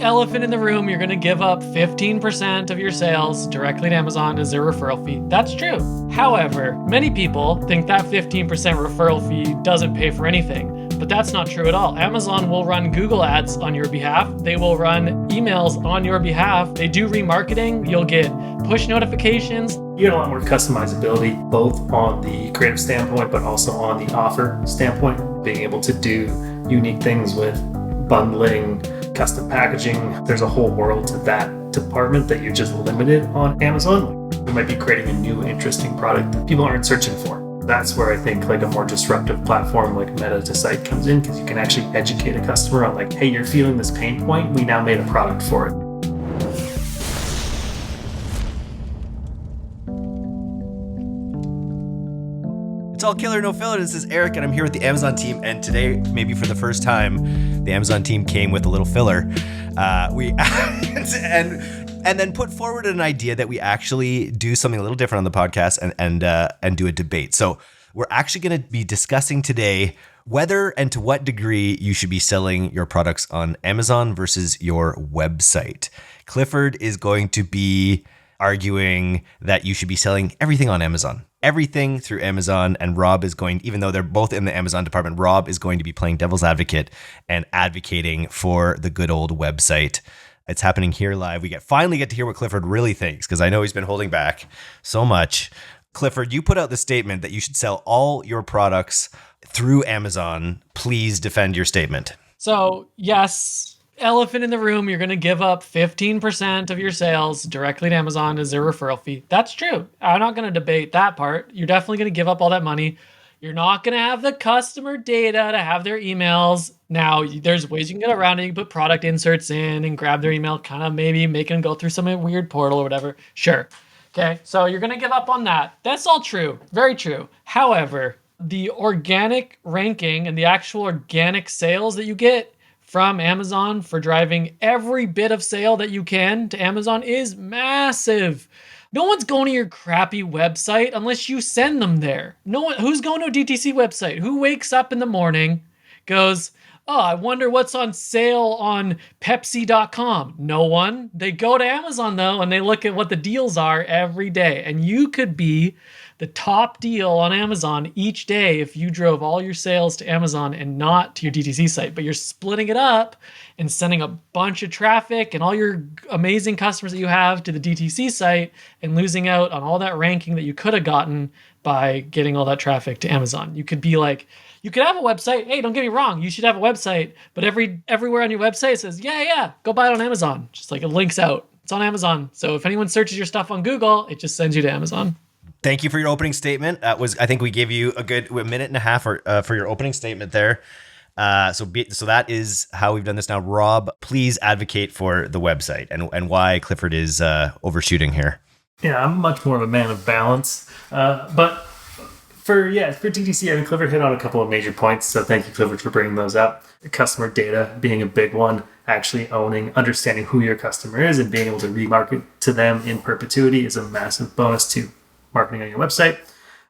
Elephant in the room, you're going to give up 15% of your sales directly to Amazon as their referral fee. That's true. However, many people think that 15% referral fee doesn't pay for anything, but that's not true at all. Amazon will run Google ads on your behalf. They will run emails on your behalf. They do remarketing. You'll get push notifications. You get a lot more customizability, both on the creative standpoint, but also on the offer standpoint, being able to do unique things with bundling, custom packaging. There's a whole world to that department that you're just limited on Amazon. You might be creating a new interesting product that people aren't searching for. That's where I think like a more disruptive platform like Meta to Site comes in, because you can actually educate a customer on like, hey, you're feeling this pain point. We now made a product for it. It's all killer, no filler. This is Eric, and I'm here with the Amazon team. And today, maybe for the first time, the Amazon team came with a little filler. And then put forward an idea that we actually do something a little different on the podcast and do a debate. So we're actually going to be discussing today whether and to what degree you should be selling your products on Amazon versus your website. Clifford is going to be arguing that you should be selling everything on Amazon. Everything through Amazon, and Rob is going, even though they're both in the Amazon department, Rob is going to be playing devil's advocate and advocating for the good old website. It's happening here live. We finally get to hear what Clifford really thinks, because I know he's been holding back so much. Clifford, you put out the statement that you should sell all your products through Amazon. Please defend your statement. So yes, elephant in the room, you're going to give up 15% of your sales directly to Amazon as their referral fee. That's true. I'm not going to debate that part. You're definitely going to give up all that money. You're not going to have the customer data to have their emails. Now, there's ways you can get around it. You can put product inserts in and grab their email, kind of maybe make them go through some weird portal or whatever. Sure. Okay, so you're going to give up on that. That's all true. Very true. However, the organic ranking and the actual organic sales that you get from Amazon for driving every bit of sale that you can to Amazon is massive. No one's going to your crappy website unless you send them there. No one who's going to a DTC website. Who wakes up in the morning, goes, oh, I wonder what's on sale on Pepsi.com. No one. They go to Amazon though, and they look at what the deals are every day. And you could be the top deal on Amazon each day if you drove all your sales to Amazon and not to your DTC site, but you're splitting it up and sending a bunch of traffic and all your amazing customers that you have to the DTC site and losing out on all that ranking that you could have gotten by getting all that traffic to Amazon. You could be like, you could have a website. Hey, don't get me wrong. You should have a website, but everywhere on your website it says, yeah, go buy it on Amazon. Just like it links out. It's on Amazon. So if anyone searches your stuff on Google, it just sends you to Amazon. Thank you for your opening statement. I think we gave you a minute and a half for your opening statement there. So that is how we've done this now. Rob, please advocate for the website and why Clifford is overshooting here. Yeah, I'm much more of a man of balance. But for DTC, I mean, Clifford hit on a couple of major points. So thank you, Clifford, for bringing those up. Customer data being a big one, actually understanding who your customer is and being able to remarket to them in perpetuity is a massive bonus to marketing on your website.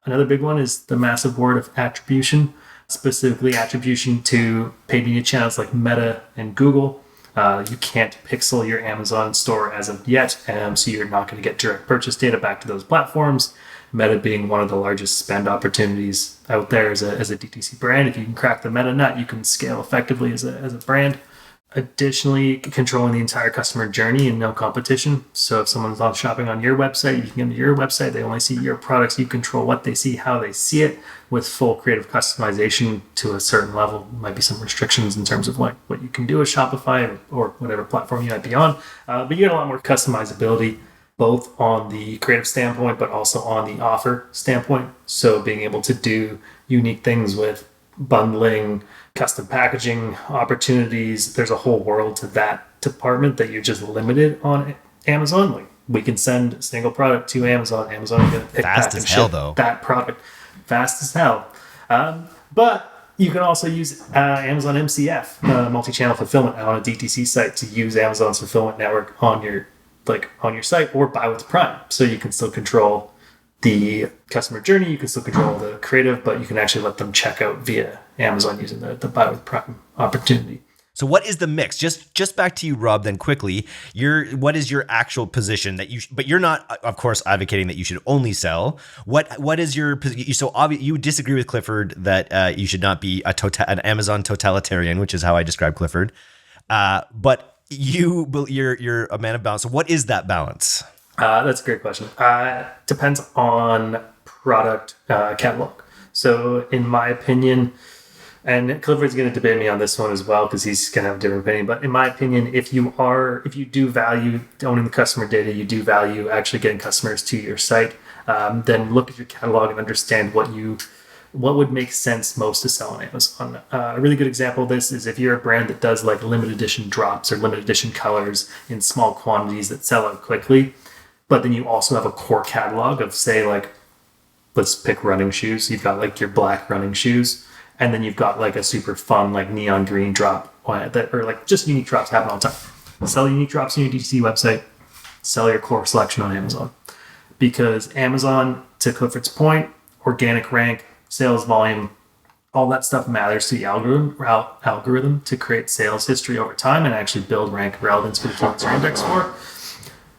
Another big one is the massive word of attribution, specifically attribution to paid media channels like Meta and Google. You can't pixel your Amazon store as of yet, so you're not going to get direct purchase data back to those platforms. Meta being one of the largest spend opportunities out there as a DTC brand. If you can crack the Meta nut, you can scale effectively as a brand. Additionally, controlling the entire customer journey and no competition. So if someone's not shopping on your website, you can go to your website, they only see your products, you control what they see, how they see it, with full creative customization to a certain level. Might be some restrictions in terms of like what you can do with Shopify or whatever platform you might be on. But you get a lot more customizability, both on the creative standpoint, but also on the offer standpoint. So being able to do unique things with bundling, custom packaging opportunities. There's a whole world to that department that you're just limited on Amazon. Like we can send a single product to Amazon. Amazon is going to pick fast back as and hell ship though. That product fast as hell. But you can also use Amazon MCF, multi-channel fulfillment, on a DTC site to use Amazon's fulfillment network on your site, or buy with Prime. So you can still control the customer journey, you can still control the creative, but you can actually let them check out via Amazon using the buy with Prime opportunity. So what is the mix? Just back to you, Rob, then quickly. What is your actual position that but you're not, of course, advocating that you should only sell. What is your position? So you disagree with Clifford that you should not be an Amazon totalitarian, which is how I describe Clifford. But you're a man of balance. So what is that balance? That's a great question. Depends on product catalog. So in my opinion, and Clifford's going to debate me on this one as well because he's going to have a different opinion. But in my opinion, if you do value owning the customer data, you do value actually getting customers to your site, then look at your catalog and understand what would make sense most to sell on Amazon. A really good example of this is if you're a brand that does like limited edition drops or limited edition colors in small quantities that sell out quickly, but then you also have a core catalog of, say, like, let's pick running shoes. You've got like your black running shoes. And then you've got like a super fun, like neon green drop or like just unique drops happen all the time. Sell unique drops on your DTC website, sell your core selection on Amazon. Because Amazon, to Clifford's point, organic rank, sales volume, all that stuff matters to the algorithm to create sales history over time and actually build rank relevance for the keywords you're indexed for.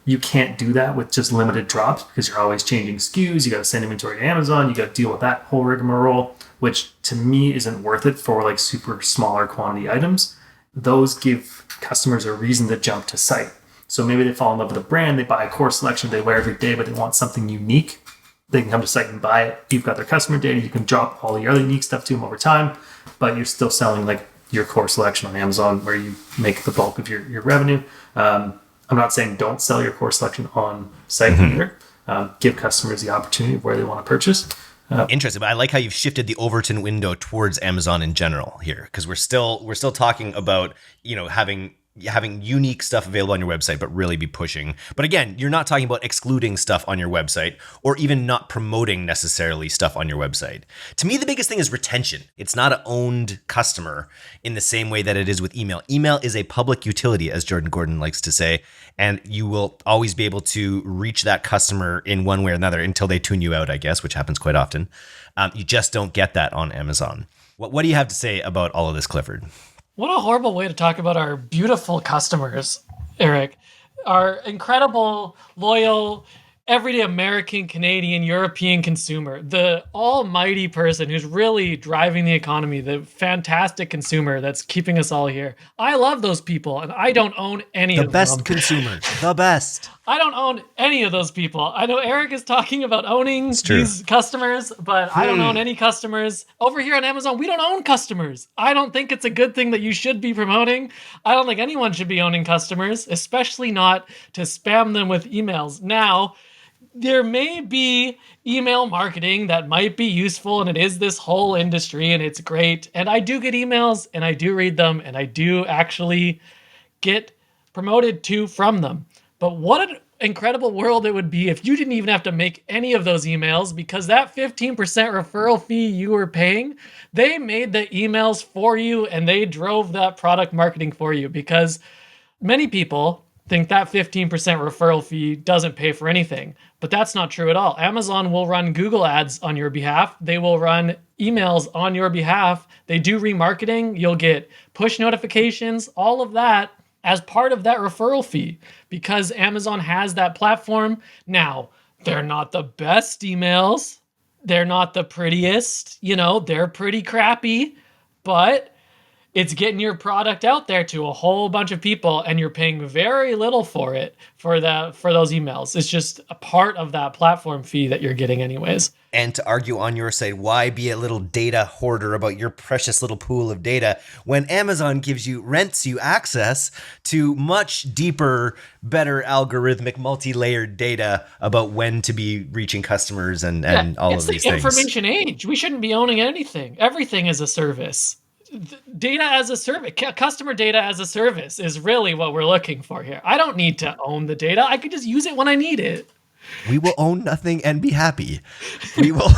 You can't do that with just limited drops because you're always changing SKUs. You got to send inventory to Amazon. You got to deal with that whole rigmarole, which to me isn't worth it for like super smaller quantity items. Those give customers a reason to jump to site. So maybe they fall in love with a brand, they buy a core selection they wear every day, but they want something unique. They can come to site and buy it. You've got their customer data. You can drop all your other unique stuff to them over time, but you're still selling like your core selection on Amazon where you make the bulk of your revenue. I'm not saying don't sell your core selection on site either. Give customers the opportunity of where they want to purchase. Interesting, but I like how you've shifted the Overton window towards Amazon in general here, because we're still talking about having unique stuff available on your website, but really be pushing. But again, you're not talking about excluding stuff on your website or even not promoting necessarily stuff on your website. To me, the biggest thing is retention. It's not an owned customer in the same way that it is with email. Email is a public utility, as Jordan Gordon likes to say, and you will always be able to reach that customer in one way or another until they tune you out, I guess, which happens quite often. You just don't get that on Amazon. What do you have to say about all of this, Clifford? What a horrible way to talk about our beautiful customers, Eric. Our incredible, loyal, everyday American, Canadian, European consumer. The almighty person who's really driving the economy, the fantastic consumer that's keeping us all here. I love those people, and I don't own any of them. The best consumers. The best. I don't own any of those people. I know Eric is talking about owning these customers, but I don't own any customers. Over here on Amazon, we don't own customers. I don't think it's a good thing that you should be promoting. I don't think anyone should be owning customers, especially not to spam them with emails. Now, there may be email marketing that might be useful, and it is this whole industry, and it's great. And I do get emails, and I do read them, and I do actually get promoted to from them. But what an incredible world it would be if you didn't even have to make any of those emails, because that 15% referral fee you were paying, they made the emails for you and they drove that product marketing for you, because many people think that 15% referral fee doesn't pay for anything, but that's not true at all. Amazon will run Google ads on your behalf. They will run emails on your behalf. They do remarketing. You'll get push notifications, all of that as part of that referral fee, because Amazon has that platform. Now, they're not the best emails. They're not the prettiest, they're pretty crappy, but it's getting your product out there to a whole bunch of people, and you're paying very little for it, for those emails. It's just a part of that platform fee that you're getting anyways. And to argue on your side, why be a little data hoarder about your precious little pool of data when Amazon rents you access to much deeper, better algorithmic, multi-layered data about when to be reaching customers and all of these things. It's the information age. We shouldn't be owning anything. Everything is a service. Data as a service, customer data as a service is really what we're looking for here. I don't need to own the data. I could just use it when I need it. We will own nothing and be happy. We will.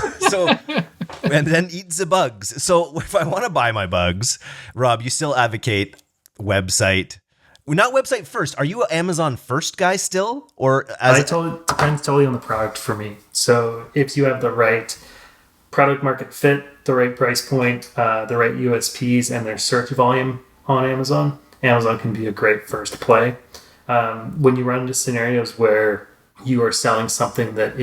And then eat the bugs. So if I want to buy my bugs, Rob, you still advocate website. Not website first. Are you an Amazon first guy still? Or depends totally on the product for me. So if you have the right product market fit, the right price point, the right USPs, and their search volume, on Amazon, Amazon can be a great first play. When you run into scenarios where you are selling something that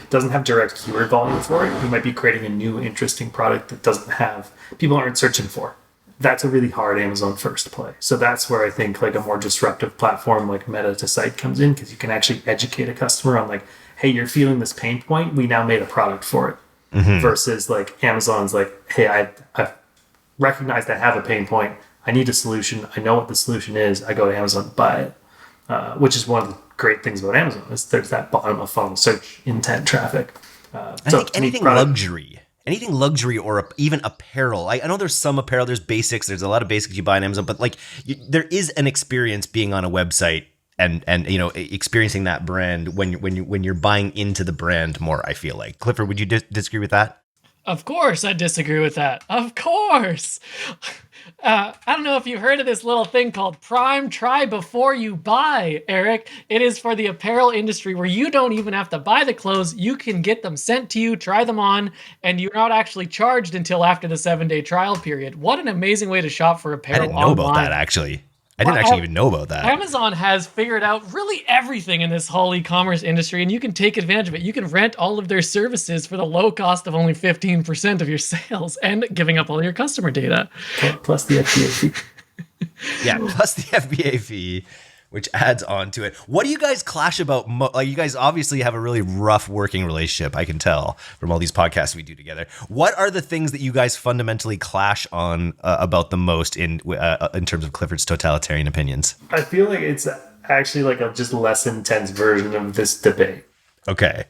doesn't have direct keyword volume for it, you might be creating a new interesting product that people aren't searching for. That's a really hard Amazon first play. So that's where I think like a more disruptive platform like Meta to Site comes in, because you can actually educate a customer on like, hey, you're feeling this pain point. We now made a product for it. Versus like Amazon's like, hey, I've recognized I have a pain point. I need a solution. I know what the solution is. I go to Amazon and buy it, which is one of the great things about Amazon is there's that bottom of funnel search intent traffic. I think anything luxury or even apparel. I know there's some apparel, there's basics, there's a lot of basics you buy on Amazon, but like there is an experience being on a website and experiencing that brand when you're buying into the brand more. I feel like Clifford, would you disagree with that? Of course, I disagree with that. Of course. I don't know if you've heard of this little thing called Prime Try Before You Buy, Eric. It is for the apparel industry where you don't even have to buy the clothes. You can get them sent to you, try them on, and you're not actually charged until after the 7-day trial period. What an amazing way to shop for apparel I didn't know about that, actually. I didn't actually even know about that. Amazon has figured out really everything in this whole e-commerce industry, and you can take advantage of it. You can rent all of their services for the low cost of only 15% of your sales and giving up all your customer data. Plus the FBA fee. Yeah, plus the FBA fee, which adds on to it. What do you guys clash about? Like, you guys obviously have a really rough working relationship, I can tell from all these podcasts we do together. What are the things that you guys fundamentally clash on about the most in terms of Clifford's totalitarian opinions? I feel like it's actually like a just less intense version of this debate. Okay.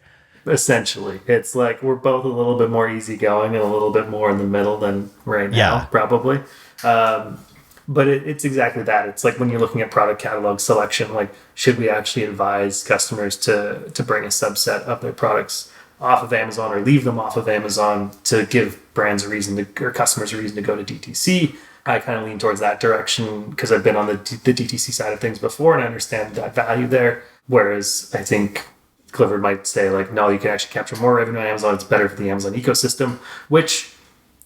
Essentially, it's like we're both a little bit more easygoing and a little bit more in the middle than right now, probably. But it's exactly that. It's like when you're looking at product catalog selection, like should we actually advise customers to bring a subset of their products off of Amazon or leave them off of Amazon to give brands a reason or customers a reason to go to DTC? I kind of lean towards that direction because I've been on the DTC side of things before and I understand that value there. Whereas I think Clifford might say like, no, you can actually capture more revenue on Amazon. It's better for the Amazon ecosystem, which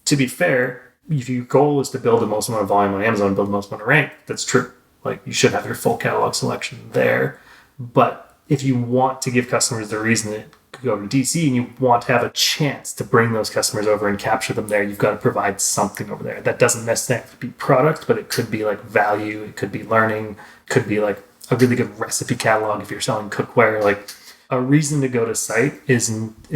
to be fair, if your goal is to build the most amount of volume on Amazon, build the most amount of rank, that's true. Like you should have your full catalog selection there. But if you want to give customers the reason to go to DC and you want to have a chance to bring those customers over and capture them there, you've got to provide something over there. That doesn't necessarily have to be product, but it could be like value. It could be learning. It could be like a really good recipe catalog if you're selling cookware. Like a reason to go to site is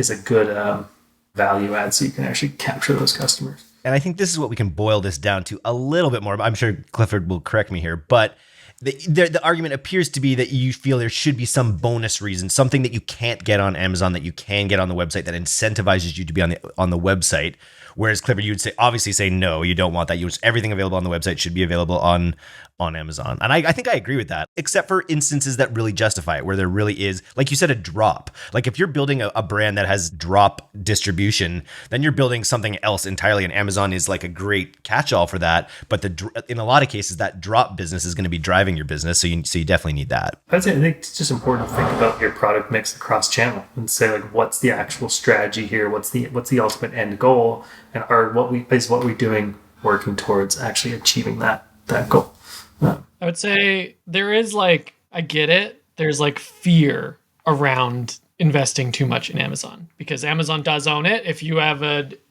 a good value add so you can actually capture those customers. And I think this is what we can boil this down to a little bit more. I'm sure Clifford will correct me here, but the argument appears to be that you feel there should be some bonus reason, something that you can't get on Amazon that you can get on the website that incentivizes you to be on the website. Whereas Clifford, you would obviously say no, you don't want that. Everything available on the website should be available on Amazon. And I think I agree with that, except for instances that really justify it, where there really is, like you said, a drop. Like if you're building a brand that has drop distribution, then you're building something else entirely. And Amazon is like a great catch-all for that. But in a lot of cases, that drop business is going to be driving your business. So you definitely need that. I think it's just important to think about your product mix across channel and say like, what's the actual strategy here? What's the ultimate end goal? And what we're doing working towards actually achieving that goal? I would say there is like, I get it. There's like fear around investing too much in Amazon because Amazon does own it. If you have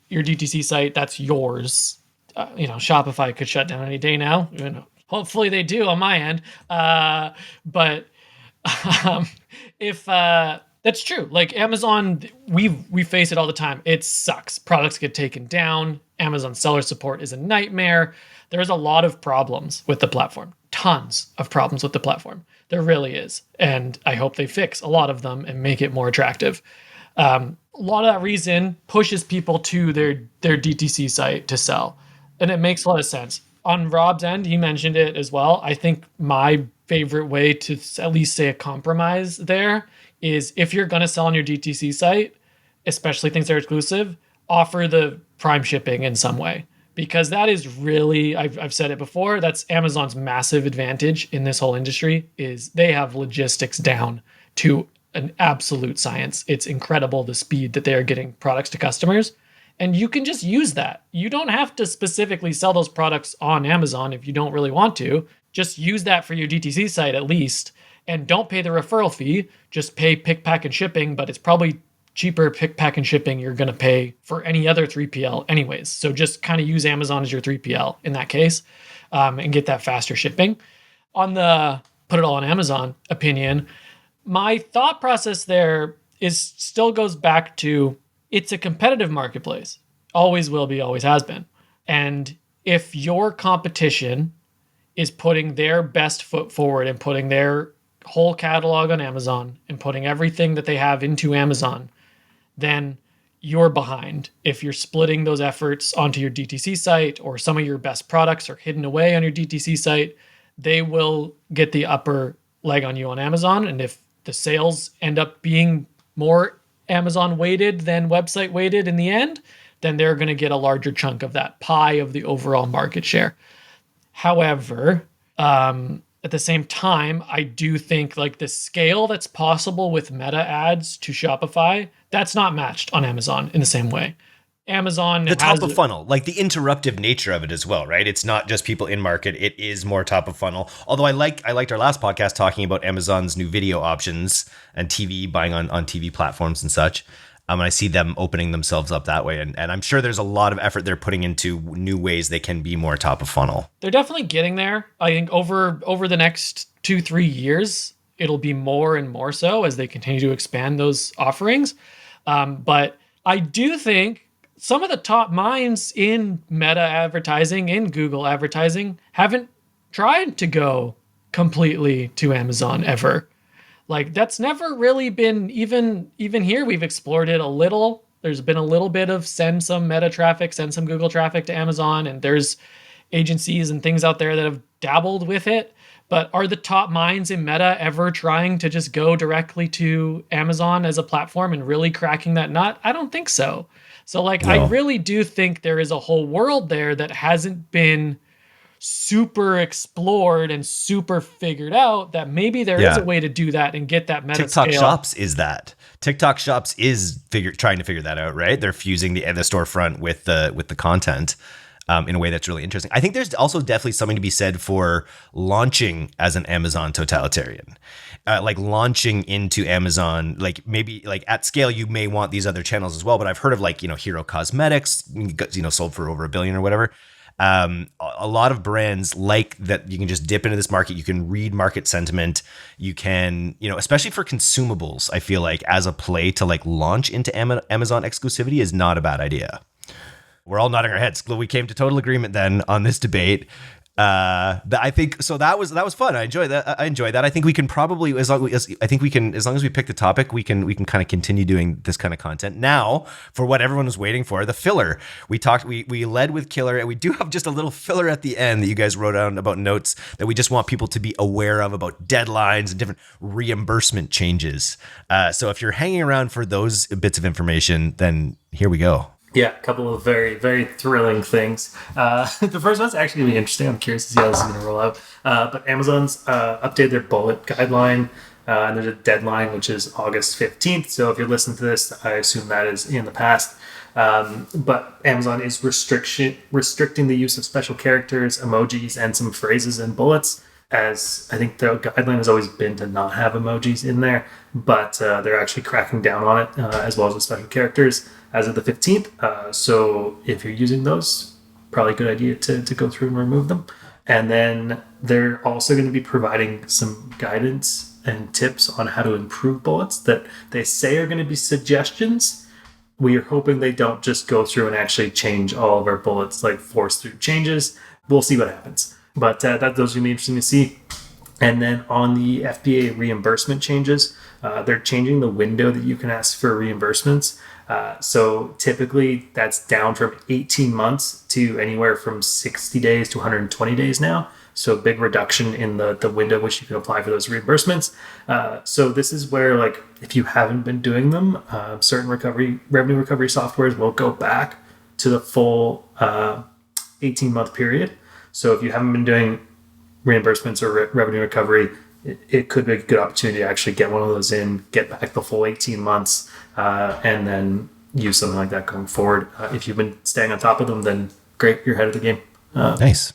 your DTC site, that's yours. Shopify could shut down any day now. Hopefully they do on my end. But if that's true, like Amazon, we face it all the time. It sucks. Products get taken down. Amazon seller support is a nightmare. There's a lot of problems with the platform. Tons of problems with the platform. There really is. And I hope they fix a lot of them and make it more attractive. A lot of that reason pushes people to their DTC site to sell. And it makes a lot of sense. On Rob's end, he mentioned it as well. I think my favorite way to at least say a compromise there is if you're going to sell on your DTC site, especially things that are exclusive, offer the Prime shipping in some way. Because that is really, I've said it before, that's Amazon's massive advantage in this whole industry is they have logistics down to an absolute science. It's incredible the speed that they are getting products to customers. And you can just use that. You don't have to specifically sell those products on Amazon if you don't really want to. Just use that for your DTC site at least. And don't pay the referral fee. Just pay pick, pack, and shipping, but it's probably cheaper pick, pack, and shipping you're going to pay for any other 3PL anyways. So just kind of use Amazon as your 3PL in that case, and get that faster shipping. On the put it all on Amazon opinion, my thought process there is still goes back to it's a competitive marketplace. Always will be, always has been. And if your competition is putting their best foot forward and putting their whole catalog on Amazon and putting everything that they have into Amazon, then you're behind. If you're splitting those efforts onto your DTC site, or some of your best products are hidden away on your DTC site, they will get the upper leg on you on Amazon. And if the sales end up being more Amazon weighted than website weighted in the end, then they're going to get a larger chunk of that pie of the overall market share. However, at the same time, I do think like the scale that's possible with meta ads to Shopify, that's not matched on Amazon in the same way. Amazon the top of funnel, like the interruptive nature of it as well, right? It's not just people in market, it is more top of funnel. Although I liked our last podcast talking about Amazon's new video options and TV buying on TV platforms and such. And I see them opening themselves up that way. And I'm sure there's a lot of effort they're putting into new ways they can be more top of funnel. They're definitely getting there. I think over the next 2-3 years, it'll be more and more so as they continue to expand those offerings. But I do think some of the top minds in Meta advertising, in Google advertising, haven't tried to go completely to Amazon ever. Like that's never really been, even here, we've explored it a little. There's been a little bit of send some Meta traffic, send some Google traffic to Amazon, and there's agencies and things out there that have dabbled with it. But are the top minds in Meta ever trying to just go directly to Amazon as a platform and really cracking that nut? I don't think so. So like, no. I really do think there is a whole world there that hasn't been super explored and super figured out, that maybe there is a way to do that and get that meta TikTok scale. Shops is that. TikTok Shops is trying to figure that out, right? They're fusing the storefront with the content in a way that's really interesting. I think there's also definitely something to be said for launching as an Amazon totalitarian. Like launching into Amazon, like maybe like at scale, you may want these other channels as well. But I've heard of like, Hero Cosmetics, sold for over $1 billion or whatever. A lot of brands like that you can just dip into this market. You can read market sentiment. You can, especially for consumables, I feel like as a play to like launch into Amazon exclusivity is not a bad idea. We're all nodding our heads. We came to total agreement then on this debate. I think so. That was fun. I enjoyed that. I think we can probably, as long as we pick the topic, we can kind of continue doing this kind of content. Now, for what everyone was waiting for, the filler. We led with killer, and we do have just a little filler at the end that you guys wrote down about notes that we just want people to be aware of about deadlines and different reimbursement changes. So if you're hanging around for those bits of information, then here we go. Yeah, a couple of very, very thrilling things. The first one's actually going to be interesting. I'm curious to see how this is going to roll out. But Amazon's updated their bullet guideline, and there's a deadline, which is August 15th. So if you're listening to this, I assume that is in the past. But Amazon is restricting the use of special characters, emojis, and some phrases in bullets, as I think the guideline has always been to not have emojis in there, but they're actually cracking down on it, as well as the special characters as of the 15th. So if you're using those, probably a good idea to go through and remove them. And then they're also going to be providing some guidance and tips on how to improve bullets that they say are going to be suggestions. We are hoping they don't just go through and actually change all of our bullets, like force through changes. We'll see what happens. But those are going to be interesting to see. And then on the FBA reimbursement changes, they're changing the window that you can ask for reimbursements. So typically that's down from 18 months to anywhere from 60 days to 120 days now. So a big reduction in the window which you can apply for those reimbursements. So this is where, like, if you haven't been doing them, certain revenue recovery softwares will go back to the full 18-month period. So if you haven't been doing reimbursements or revenue recovery, it could be a good opportunity to actually get one of those in, get back the full 18 months, and then use something like that going forward. If you've been staying on top of them, then great, you're ahead of the game. Nice.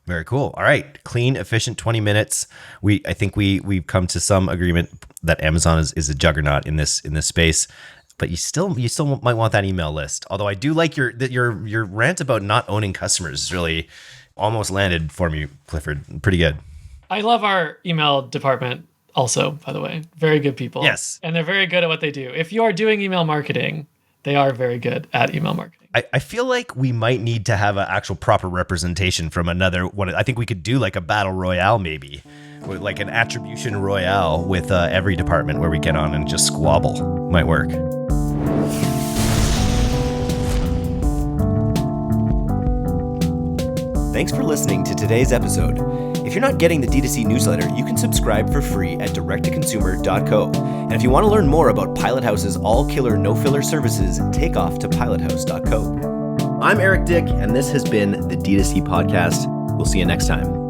Very cool. All right. Clean, efficient 20 minutes. I think we've come to some agreement that Amazon is a juggernaut in this space. But you still might want that email list. Although I do like your rant about not owning customers is really almost landed for me, Clifford. Pretty good. I love our email department also, by the way. Very good people. Yes. And they're very good at what they do. If you are doing email marketing, they are very good at email marketing. I feel like we might need to have an actual proper representation from another one. I think we could do like a battle royale maybe. With like an attribution royale with every department where we get on and just squabble. Might work. Thanks for listening to today's episode. If you're not getting the D2C newsletter, you can subscribe for free at directtoconsumer.co. And if you want to learn more about Pilot House's all-killer, no-filler services, take off to pilothouse.co. I'm Eric Dick, and this has been the D2C Podcast. We'll see you next time.